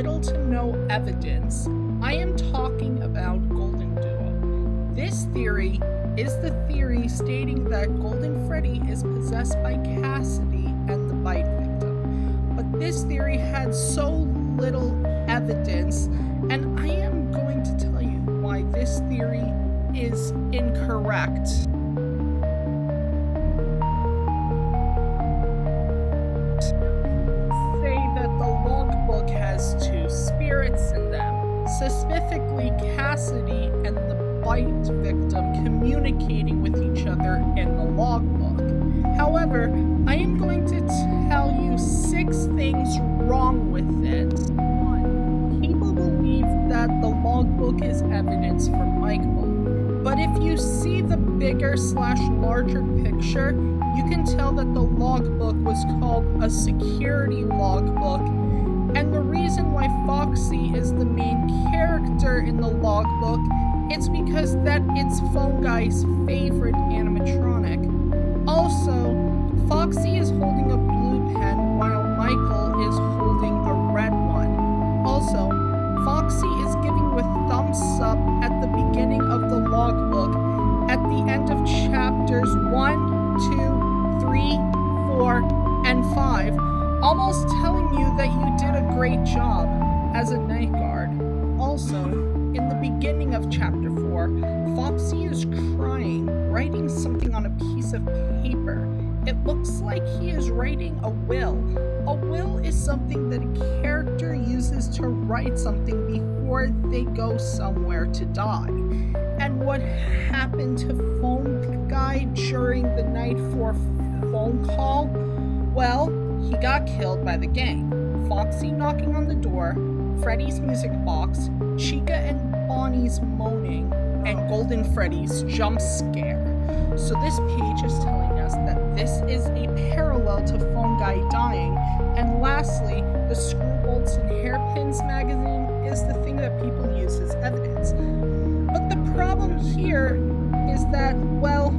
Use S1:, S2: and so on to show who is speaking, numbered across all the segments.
S1: little to no evidence, I am talking about GlodenDuo. This theory is the theory stating that Golden Freddy is possessed by Cassidy and the bite victim. But this theory had so little evidence, and I am going to tell you why this theory is incorrect. Say that the logbook has two spirits in them, specifically Cassidy and the bite victim communicating with each other in the logbook. However, I am going to tell you 6 things wrong with it. 1. People believe that the logbook is evidence for mic bullying, but if you see the bigger/larger picture, you can tell that the logbook was called a security logbook, and the reason why Foxy is the main character in the logbook, it's because that it's Phone Guy's favorite animatronic. Also, Foxy is holding a blue pen while Michael is holding a red one. Also, Foxy is giving with thumbs up at the beginning of the logbook at the end of chapters 1, 2, 3, 4, and 5, almost telling you that you did a great job as a night guard. Also, in the beginning of chapter 4, Foxy is crying, writing something on a piece of paper. It looks like he is writing a will. A will is something that a character uses to write something before they go somewhere to die. And what happened to Phone Guy during the night 4 phone call? Well, he got killed by the gang. Foxy knocking on the door, Freddy's music box, Chica and Bonnie's moaning, and Golden Freddy's jump scare. So this page is telling us that this is a parallel to Phone Guy dying. And lastly, the Screw Bolts and Hairpins magazine is the thing that people use as evidence. But the problem here is that, well,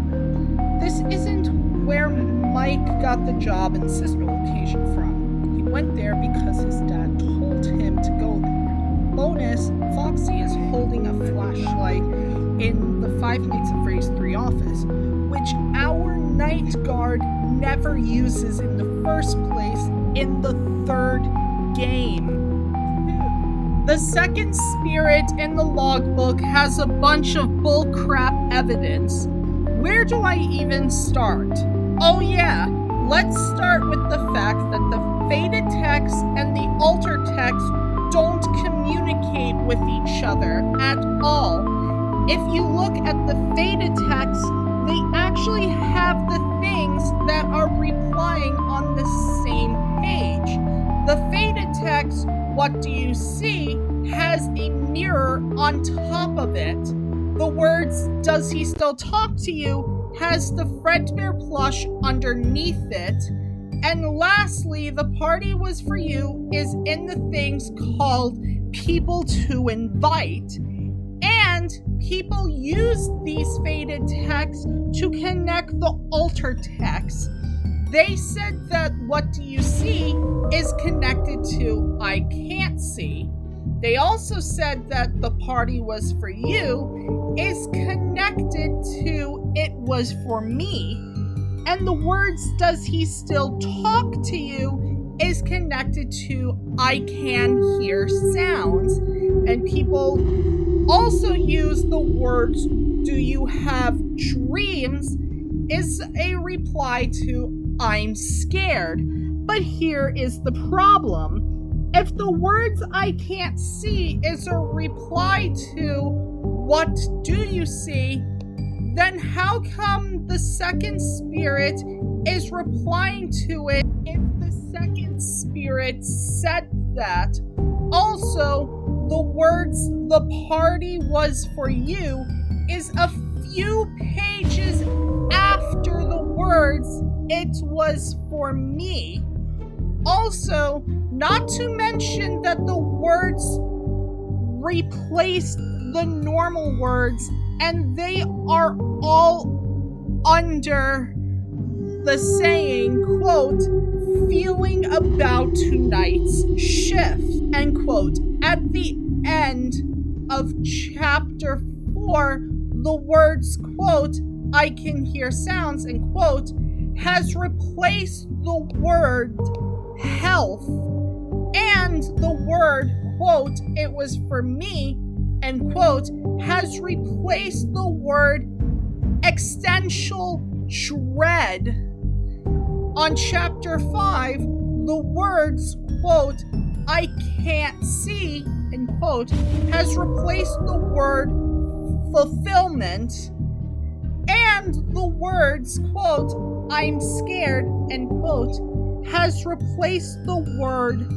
S1: this isn't where Mike got the job and sister location from. He went there because his dad told him to go there. Bonus, Foxy is holding a flashlight in the Five Nights at Freddy's 3 office, which our night guard never uses in the first place in the 3rd game. The second spirit in the logbook has a bunch of bullcrap evidence. Where do I even start? Oh yeah, let's start with the fact that the faded text and the alter text don't communicate with each other at all. If you look at the faded text, they actually have the things that are replying on the same page. The faded text, what do you see, has a mirror on top of it. The words, does he still talk to you, has the Fredbear plush underneath it. And lastly, the party was for you is in the things called people to invite. And people use these faded texts to connect the alter text. They said that what do you see is connected to I can't see. They also said that the party was for you is connected to it was for me. And the words does he still talk to you is connected to I can hear sounds. And people also use the words do you have dreams is a reply to I'm scared. But here is the problem. If the words I can't see is a reply to what do you see, then how come the second spirit is replying to it if the second spirit said that? Also, the words the party was for you is a few pages after the words it was for me. Also, not to mention that the words replaced the normal words and they are all under the saying, quote, feeling about tonight's shift, end quote. quote, at the end of chapter 4, the words, quote, I can hear sounds, end quote, has replaced the word health and the word, quote, it was for me, end quote, has replaced the word existential dread. On chapter 5, the words, quote, I can't see, end quote, has replaced the word fulfillment, and the words, quote, I'm scared, end quote, has replaced the word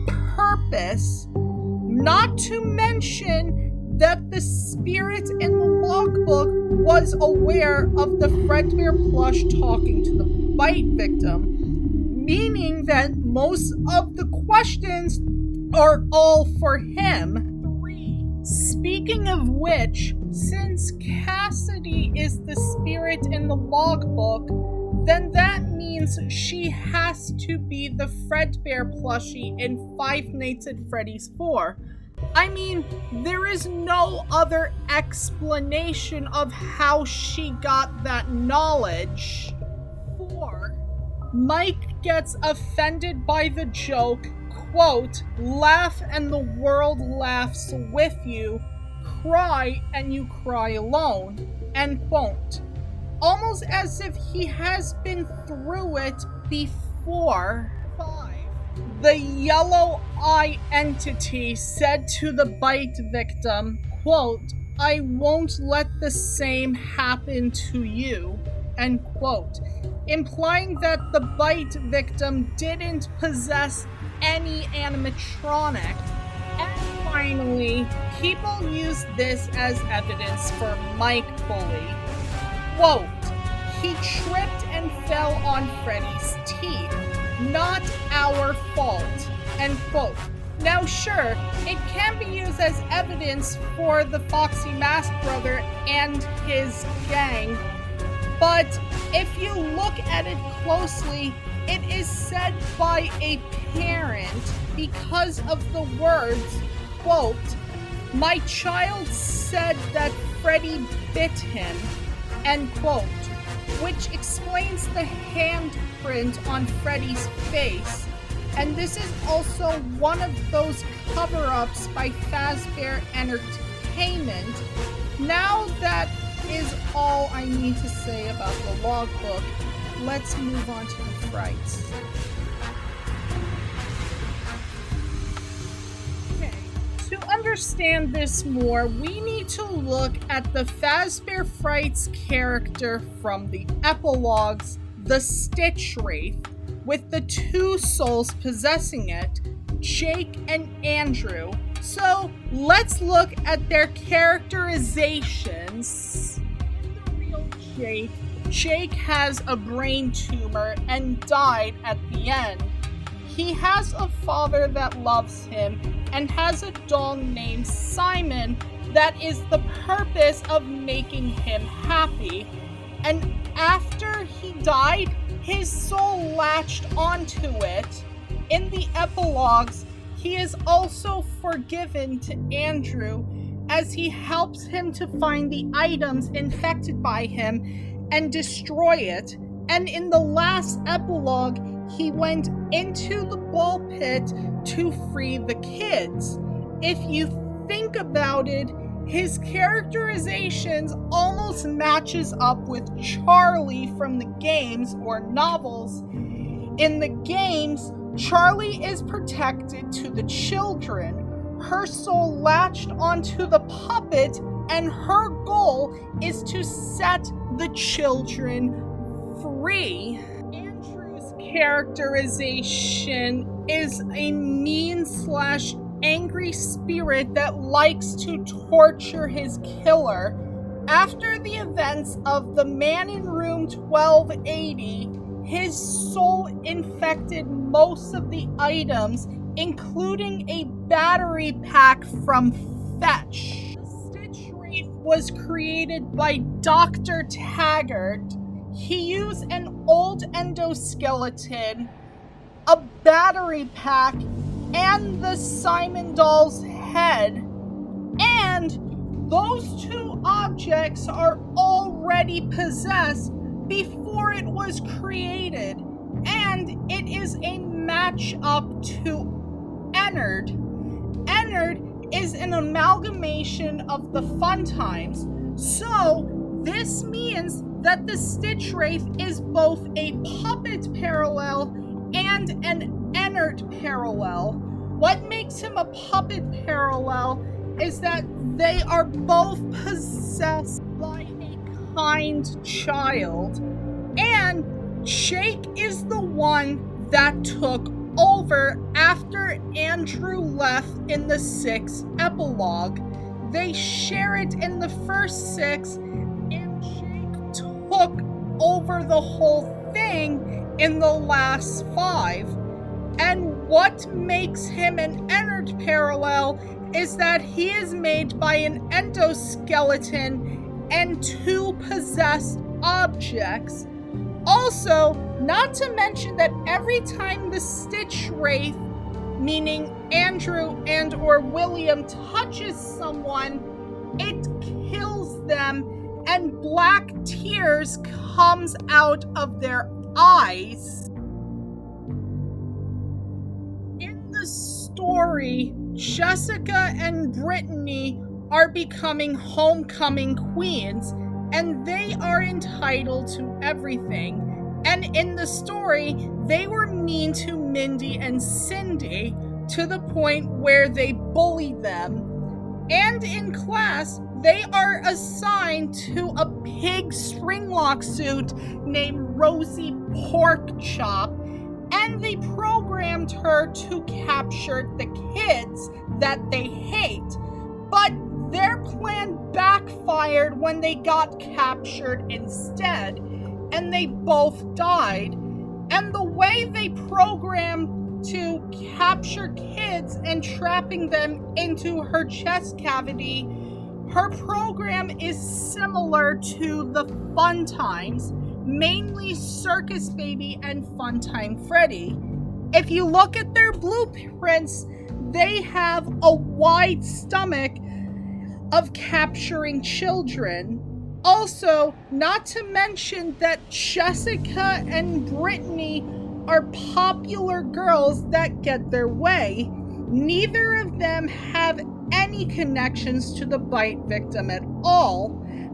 S1: purpose, not to mention that the spirit in the logbook was aware of the Fredbear plush talking to the bite victim, meaning that most of the questions are all for him. 3. Speaking of which, since Cassidy is the spirit in the logbook, then that means she has to be the Fredbear plushie in Five Nights at Freddy's 4. I mean, there is no other explanation of how she got that knowledge. 4. Mike gets offended by the joke, quote, laugh and the world laughs with you, cry and you cry alone, end quote. Almost as if he has been through it before. 5. The yellow eye entity said to the bite victim, quote, I won't let the same happen to you, end quote, implying that the bite victim didn't possess any animatronic. And finally, people use this as evidence for Mike Bully. Quote, he tripped and fell on Freddy's teeth. Not our fault, end quote. Now sure, it can be used as evidence for the Foxy Mask brother and his gang, but if you look at it closely, it is said by a parent because of the words, quote, my child said that Freddy bit him, end quote, which explains the handprint on Freddy's face. And this is also one of those cover-ups by Fazbear Entertainment. Now that is all I need to say about the logbook. Let's move on to the frights. Okay, to understand this more, we need to look at the Fazbear Frights character from the epilogues, the Stitchwarith, with the two souls possessing it, Jake and Andrew. So let's look at their characterizations. The real Jake has a brain tumor and died at the end. He has a father that loves him and has a dog named Simon that is the purpose of making him happy. And after he died, his soul latched onto it. In the epilogues, he is also forgiven to Andrew as he helps him to find the items infected by him and destroy it. And in the last epilogue, he went into the ball pit to free the kids. If you think about it, his characterizations almost matches up with Charlie from the games or novels. In the games, Charlie is protected to the children. Her soul latched onto the puppet, and her goal is to set the children free. Andrew's characterization is a mean/angry spirit that likes to torture his killer. After the events of the Man in Room 1280, his soul infected most of the items, including a battery pack from Fetch. The Stitchwarith was created by Dr. Taggart. He used an old endoskeleton, a battery pack, and the Simon doll's head. And those two objects are already possessed before it was created. And it is a match-up to Ennard. Ennard is an amalgamation of the Fun Times. So this means that the Stitchwarith is both a puppet parallel and an Ennard parallel. What makes him a puppet parallel is that they are both possessed by a kind child. And Jake is the one that took over after Andrew left in the 6th epilogue. They share it in the first 6, and Jake took over the whole thing in the last 5. And what makes him an Ennard parallel is that he is made by an endoskeleton and 2 possessed objects. Also, not to mention that every time the Stitchwarith, meaning Andrew and or William, touches someone, it kills them and black tears comes out of their eyes. In the story, Jessica and Brittany are becoming homecoming queens, and they are entitled to everything. And in the story, they were mean to Mindy and Cindy to the point where they bullied them. And in class, they are assigned to a pig stringlock suit named Rosie Porkchop, and they programmed her to capture the kids that they hate. But their plan backfired when they got captured instead, and they both died. And the way they programmed to capture kids and trapping them into her chest cavity, her program is similar to the Fun Times, mainly Circus Baby and Funtime Freddy. If you look at their blueprints, they have a wide stomach of capturing children. Also, not to mention that Jessica and Brittany are popular girls that get their way. Neither of them have any connections to the bite victim at all,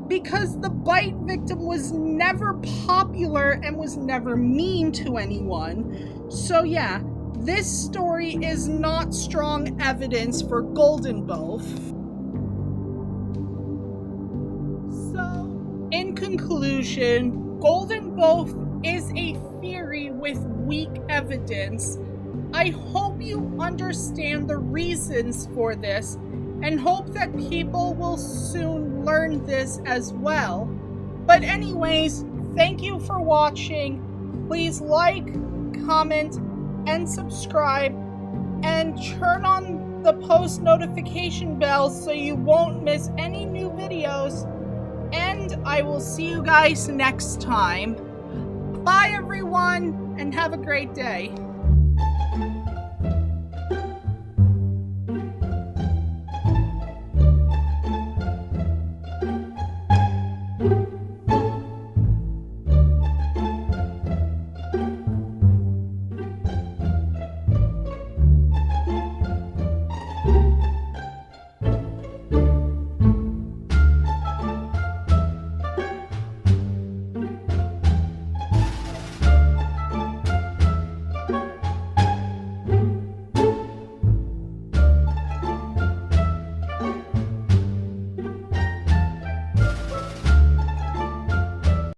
S1: because the bite victim was never popular and was never mean to anyone. So yeah, this story is not strong evidence for GlodenDuo. So, in conclusion, GlodenDuo is a theory with weak evidence. I hope you understand the reasons for this, and hope that people will soon learn this as well. But anyways, thank you for watching. Please like, comment, and subscribe, and turn on the post notification bell so you won't miss any new videos. And I will see you guys next time. Bye everyone, and have a great day.